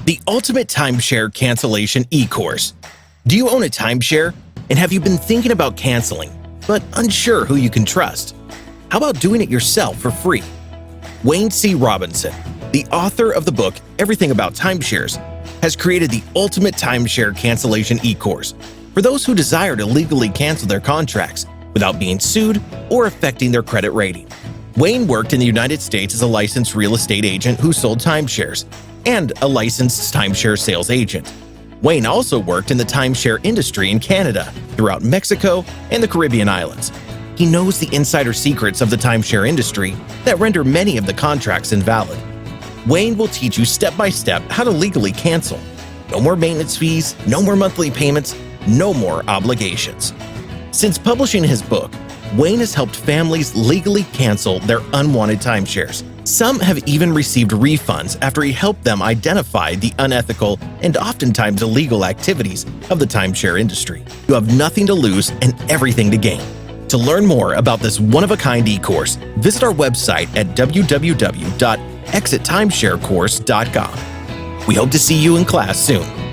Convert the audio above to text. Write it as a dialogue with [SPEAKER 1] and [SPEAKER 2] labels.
[SPEAKER 1] The Ultimate Timeshare Cancellation e-course. Do you own a timeshare? And have you been thinking about canceling, but unsure who you can trust? How about doing it yourself for free? Wayne C. Robinson, the author of the book Everything About Timeshares, has created the Ultimate Timeshare Cancellation e-course for those who desire to legally cancel their contracts without being sued or affecting their credit rating. Wayne worked in the United States as a licensed real estate agent who sold timeshares and a licensed timeshare sales agent. Wayne also worked in the timeshare industry in Canada, throughout Mexico, and the Caribbean islands. He knows the insider secrets of the timeshare industry that render many of the contracts invalid. Wayne will teach you step by step how to legally cancel. No more maintenance fees, no more monthly payments, no more obligations. Since publishing his book, Wayne has helped families legally cancel their unwanted timeshares. Some have even received refunds after he helped them identify the unethical and oftentimes illegal activities of the timeshare industry. You have nothing to lose and everything to gain. To learn more about this one-of-a-kind e-course, visit our website at www.exittimesharecourse.com. We hope to see you in class soon.